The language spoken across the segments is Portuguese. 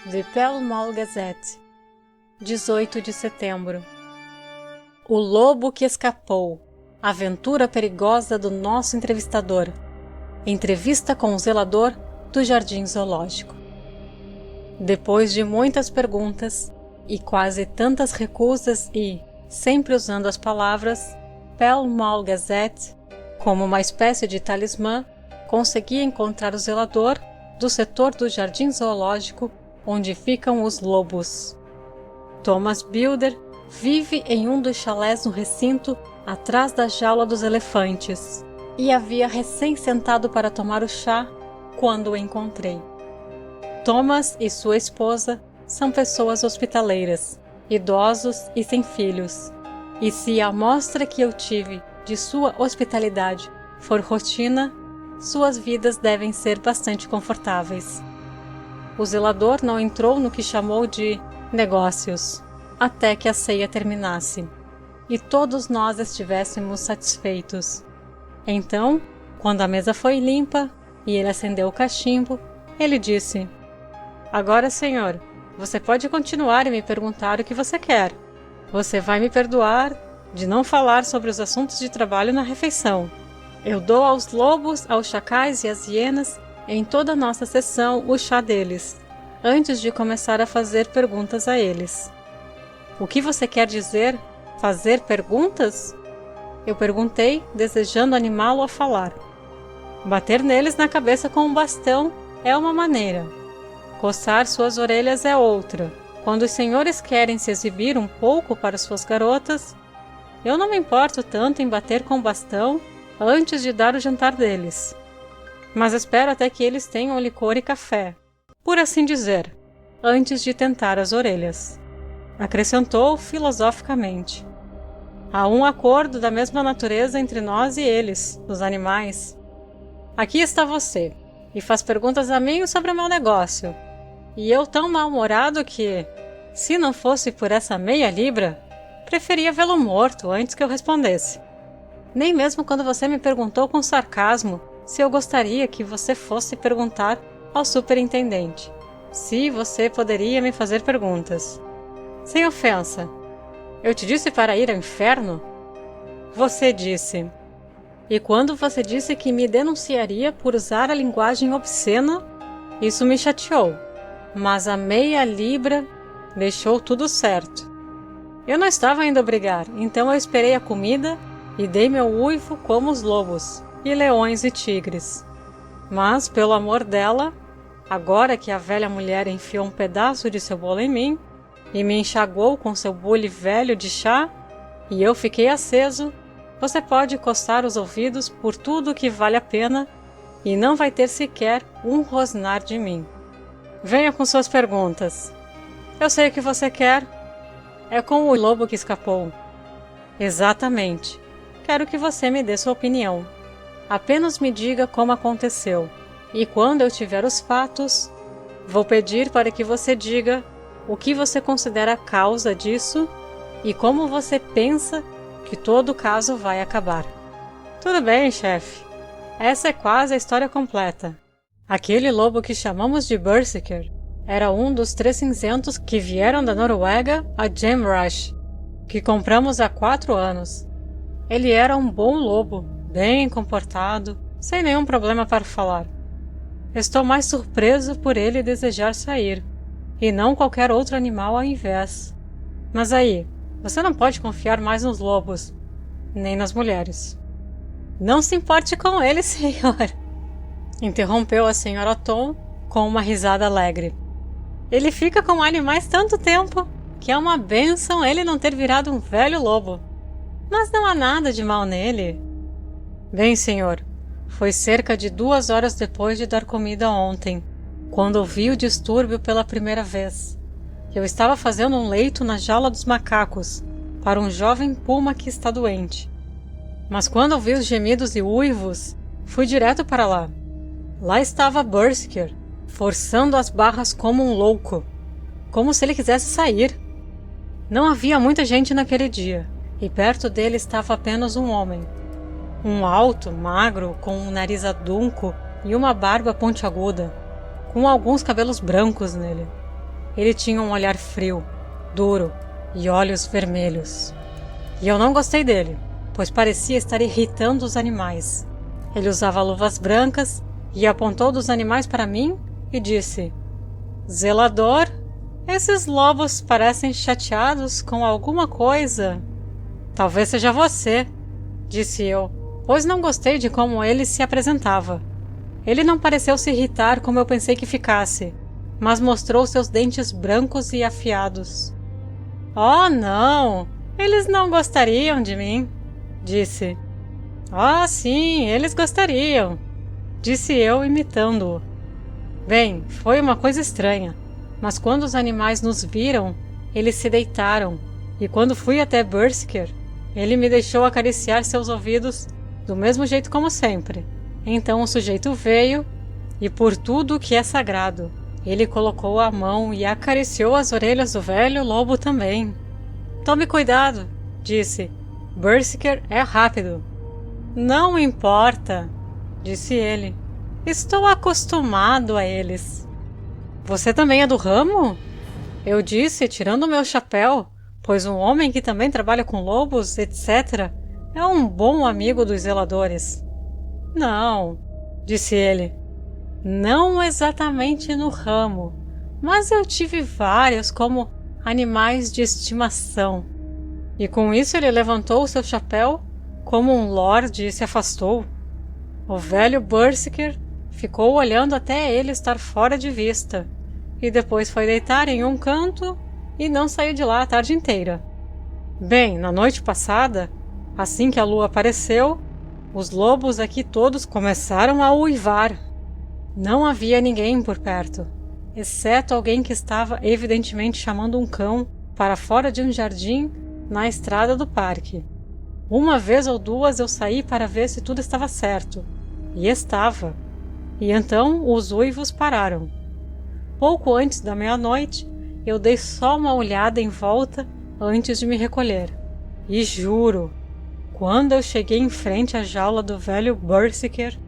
The Pall Mall Gazette, 18 de setembro. O lobo que escapou. Aventura perigosa do nosso entrevistador. Entrevista com o zelador do Jardim Zoológico. Depois de muitas perguntas e quase tantas recusas e, sempre usando as palavras Pall Mall Gazette como uma espécie de talismã, consegui encontrar o zelador do setor do Jardim Zoológico onde ficam os lobos. Thomas Builder vive em um dos chalés no recinto atrás da jaula dos elefantes e havia recém sentado para tomar o chá quando o encontrei. Thomas e sua esposa são pessoas hospitaleiras, idosos e sem filhos, e se a amostra que eu tive de sua hospitalidade for rotina, suas vidas devem ser bastante confortáveis. O zelador não entrou no que chamou de negócios, até que a ceia terminasse, e todos nós estivéssemos satisfeitos. Então, quando a mesa foi limpa e ele acendeu o cachimbo, ele disse: "Agora, senhor, você pode continuar e me perguntar o que você quer. Você vai me perdoar de não falar sobre os assuntos de trabalho na refeição. Eu dou aos lobos, aos chacais e às hienas, em toda a nossa sessão, o chá deles, antes de começar a fazer perguntas a eles." "O que você quer dizer? Fazer perguntas?" Eu perguntei, desejando animá-lo a falar. "Bater neles na cabeça com um bastão é uma maneira. Coçar suas orelhas é outra. Quando os senhores querem se exibir um pouco para suas garotas, eu não me importo tanto em bater com o bastão antes de dar o jantar deles. Mas espero até que eles tenham licor e café, por assim dizer, antes de tentar as orelhas." Acrescentou filosoficamente: "Há um acordo da mesma natureza entre nós e eles, os animais. Aqui está você, e faz perguntas a mim sobre o meu negócio. E eu tão mal-humorado que, se não fosse por essa meia libra, preferia vê-lo morto antes que eu respondesse. Nem mesmo quando você me perguntou com sarcasmo se eu gostaria que você fosse perguntar ao superintendente se você poderia me fazer perguntas. Sem ofensa, eu te disse para ir ao inferno? Você disse. E quando você disse que me denunciaria por usar a linguagem obscena, isso me chateou. Mas a meia libra deixou tudo certo. Eu não estava indo brigar, então eu esperei a comida e dei meu uivo como os lobos, e leões e tigres. Mas, pelo amor dela, agora que a velha mulher enfiou um pedaço de seu bolo em mim e me enxagou com seu bule velho de chá, e eu fiquei aceso, você pode coçar os ouvidos por tudo que vale a pena e não vai ter sequer um rosnar de mim. Venha com suas perguntas. Eu sei o que você quer. É com o lobo que escapou." "Exatamente. Quero que você me dê sua opinião. Apenas me diga como aconteceu. E quando eu tiver os fatos, vou pedir para que você diga o que você considera a causa disso e como você pensa que todo o caso vai acabar." "Tudo bem, chefe. Essa é quase a história completa. Aquele lobo que chamamos de Berserker era um dos 3 cinzentos que vieram da Noruega a Gem Rush, que compramos há 4 anos. Ele era um bom lobo, bem comportado, sem nenhum problema para falar. Estou mais surpreso por ele desejar sair, e não qualquer outro animal ao invés. Mas aí, você não pode confiar mais nos lobos, nem nas mulheres." "Não se importe com ele, senhor," interrompeu a senhora Tom com uma risada alegre. "Ele fica com animais tanto tempo que é uma bênção ele não ter virado um velho lobo. Mas não há nada de mal nele." "Bem, senhor, foi cerca de 2 horas depois de dar comida ontem, quando ouvi o distúrbio pela primeira vez. Eu estava fazendo um leito na jaula dos macacos para um jovem puma que está doente. Mas quando ouvi os gemidos e uivos, fui direto para lá. Lá estava Berserker, forçando as barras como um louco, como se ele quisesse sair. Não havia muita gente naquele dia, e perto dele estava apenas um homem. Um alto, magro, com um nariz adunco e uma barba pontiaguda, com alguns cabelos brancos nele. Ele tinha um olhar frio, duro e olhos vermelhos. E eu não gostei dele, pois parecia estar irritando os animais. Ele usava luvas brancas e apontou dos animais para mim e disse: Zelador, esses lobos parecem chateados com alguma coisa. Talvez seja você, disse eu, pois não gostei de como ele se apresentava. Ele não pareceu se irritar como eu pensei que ficasse, mas mostrou seus dentes brancos e afiados. Oh, não! Eles não gostariam de mim, disse. Ah, sim, eles gostariam, disse eu imitando-o. Bem, foi uma coisa estranha, mas quando os animais nos viram, eles se deitaram, e quando fui até Berserker, ele me deixou acariciar seus ouvidos do mesmo jeito como sempre. Então o sujeito veio, e por tudo que é sagrado, ele colocou a mão e acariciou as orelhas do velho lobo também. Tome cuidado, disse. Berserker é rápido. Não importa, disse ele. Estou acostumado a eles. Você também é do ramo? Eu disse, tirando meu chapéu, pois um homem que também trabalha com lobos, etc., é um bom amigo dos zeladores. Não, disse ele. Não exatamente no ramo, mas eu tive vários como animais de estimação. E com isso ele levantou seu chapéu como um lorde e se afastou. O velho Berserker ficou olhando até ele estar fora de vista, e depois foi deitar em um canto e não saiu de lá a tarde inteira. Bem, na noite passada, assim que a lua apareceu, os lobos aqui todos começaram a uivar. Não havia ninguém por perto, exceto alguém que estava evidentemente chamando um cão para fora de um jardim na estrada do parque. Uma vez ou duas eu saí para ver se tudo estava certo, e estava. E então os uivos pararam. Pouco antes da meia-noite, eu dei só uma olhada em volta antes de me recolher. E juro, quando eu cheguei em frente à jaula do velho Berserker,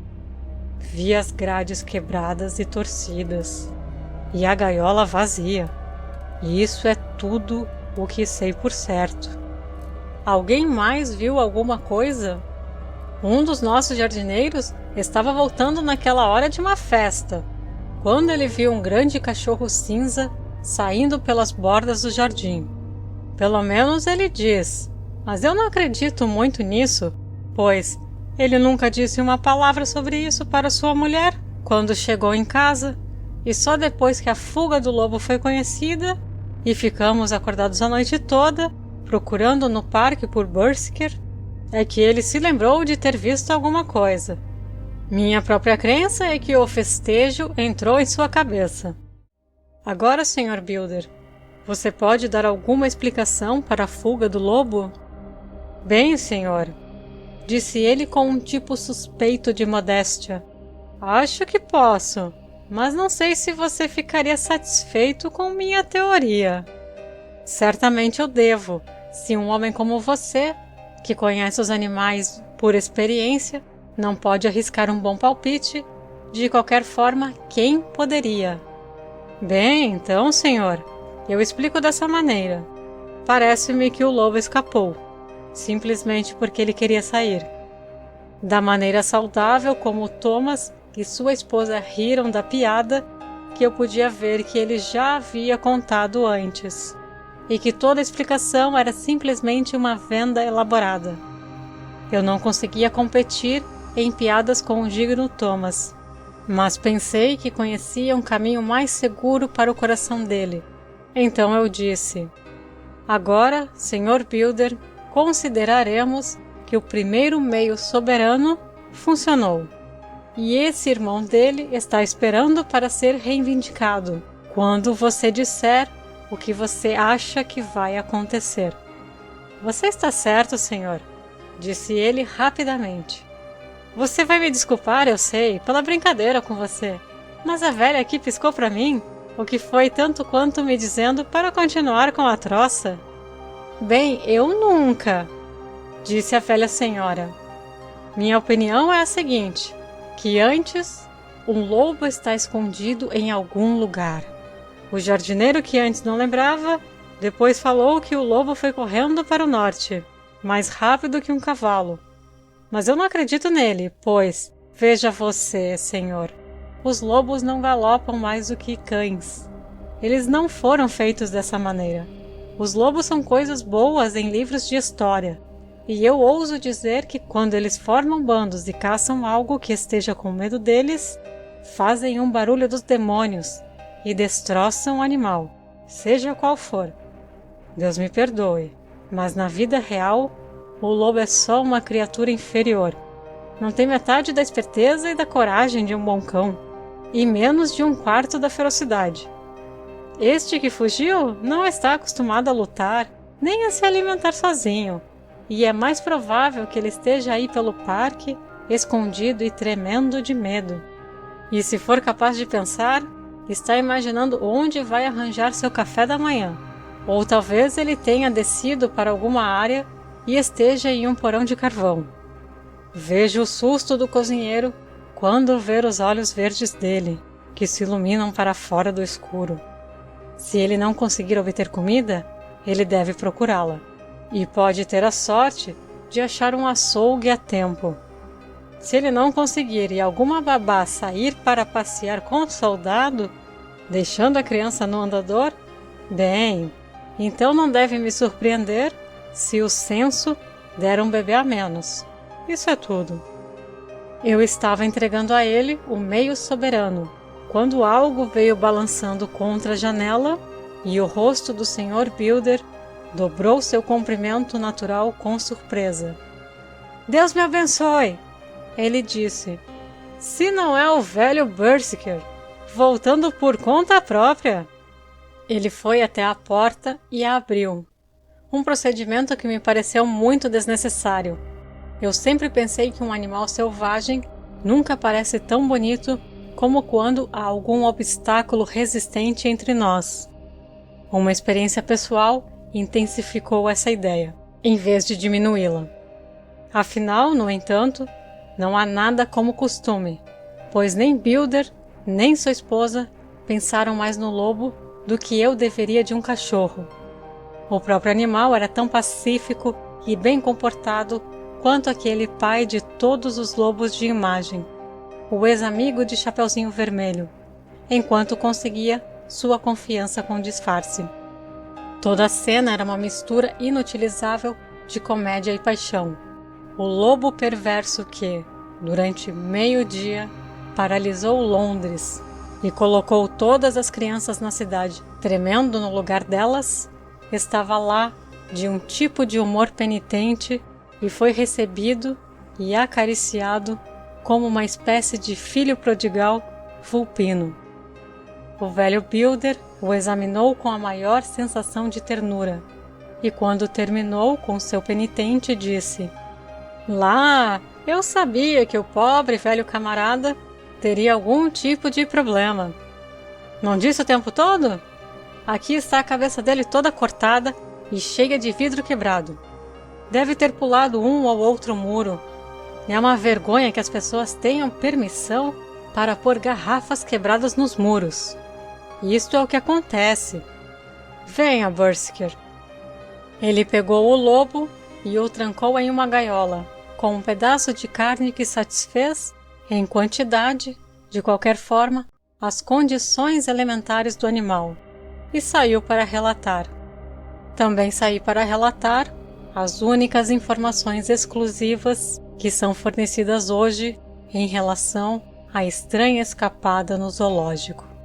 vi as grades quebradas e torcidas, e a gaiola vazia. E isso é tudo o que sei por certo. Alguém mais viu alguma coisa? Um dos nossos jardineiros estava voltando naquela hora de uma festa, quando ele viu um grande cachorro cinza saindo pelas bordas do jardim. Pelo menos ele diz, mas eu não acredito muito nisso, pois ele nunca disse uma palavra sobre isso para sua mulher quando chegou em casa, e só depois que a fuga do lobo foi conhecida e ficamos acordados a noite toda, procurando no parque por Berserker, é que ele se lembrou de ter visto alguma coisa. Minha própria crença é que o festejo entrou em sua cabeça. Agora, Sr. Builder, você pode dar alguma explicação para a fuga do lobo? Bem, senhor, disse ele com um tipo suspeito de modéstia. Acho que posso, mas não sei se você ficaria satisfeito com minha teoria. Certamente eu devo, se um homem como você, que conhece os animais por experiência, não pode arriscar um bom palpite. De qualquer forma, quem poderia? Bem, então, senhor, eu explico dessa maneira. Parece-me que o lobo escapou, simplesmente porque ele queria sair. Da maneira saudável como Thomas e sua esposa riram da piada, que eu podia ver que ele já havia contado antes, e que toda a explicação era simplesmente uma venda elaborada. Eu não conseguia competir em piadas com o digno Thomas, mas pensei que conhecia um caminho mais seguro para o coração dele. Então eu disse: agora, Sr. Builder, consideraremos que o primeiro meio soberano funcionou, e esse irmão dele está esperando para ser reivindicado, quando você disser o que você acha que vai acontecer. Você está certo, senhor, disse ele rapidamente. Você vai me desculpar, eu sei, pela brincadeira com você, mas a velha aqui piscou para mim, o que foi tanto quanto me dizendo para continuar com a troça. Bem, eu nunca, disse a velha senhora. Minha opinião é a seguinte, que antes um lobo está escondido em algum lugar. O jardineiro, que antes não lembrava, depois falou que o lobo foi correndo para o norte, mais rápido que um cavalo. Mas eu não acredito nele, pois, veja você, senhor, os lobos não galopam mais do que cães. Eles não foram feitos dessa maneira. Os lobos são coisas boas em livros de história, e eu ouso dizer que quando eles formam bandos e caçam algo que esteja com medo deles, fazem um barulho dos demônios e destroçam o animal, seja qual for. Deus me perdoe, mas na vida real, o lobo é só uma criatura inferior. Não tem metade da esperteza e da coragem de um bom cão, e menos de um quarto da ferocidade. Este que fugiu não está acostumado a lutar, nem a se alimentar sozinho, e é mais provável que ele esteja aí pelo parque, escondido e tremendo de medo. E se for capaz de pensar, está imaginando onde vai arranjar seu café da manhã. Ou talvez ele tenha descido para alguma área e esteja em um porão de carvão. Vejo o susto do cozinheiro quando ver os olhos verdes dele, que se iluminam para fora do escuro. Se ele não conseguir obter comida, ele deve procurá-la, e pode ter a sorte de achar um açougue a tempo. Se ele não conseguir e alguma babá sair para passear com o soldado, deixando a criança no andador, bem, então não deve me surpreender se o censo der um bebê a menos. Isso é tudo. Eu estava entregando a ele o meio soberano, quando algo veio balançando contra a janela e o rosto do Sr. Builder dobrou seu comprimento natural com surpresa. Deus me abençoe! Ele disse. Se não é o velho Berserker, voltando por conta própria. Ele foi até a porta e a abriu. Um procedimento que me pareceu muito desnecessário. Eu sempre pensei que um animal selvagem nunca parece tão bonito como quando há algum obstáculo resistente entre nós. Uma experiência pessoal intensificou essa ideia, em vez de diminuí-la. Afinal, no entanto, não há nada como costume, pois nem Builder, nem sua esposa pensaram mais no lobo do que eu deveria de um cachorro. O próprio animal era tão pacífico e bem comportado quanto aquele pai de todos os lobos de imagem, o ex-amigo de Chapeuzinho Vermelho, enquanto conseguia sua confiança com disfarce. Toda a cena era uma mistura inutilizável de comédia e paixão. O lobo perverso que, durante meio-dia, paralisou Londres e colocou todas as crianças na cidade tremendo no lugar delas, estava lá de um tipo de humor penitente e foi recebido e acariciado como uma espécie de filho prodigal vulpino. O velho Builder o examinou com a maior sensação de ternura e quando terminou com seu penitente disse: Lá, eu sabia que o pobre velho camarada teria algum tipo de problema. Não disse o tempo todo? Aqui está a cabeça dele toda cortada e cheia de vidro quebrado. Deve ter pulado um ou outro muro. É uma vergonha que as pessoas tenham permissão para pôr garrafas quebradas nos muros. Isto é o que acontece. Venha, Berserker. Ele pegou o lobo e o trancou em uma gaiola, com um pedaço de carne que satisfez, em quantidade, de qualquer forma, as condições elementares do animal, e saiu para relatar. Também saí para relatar as únicas informações exclusivas que são fornecidas hoje em relação à estranha escapada no zoológico.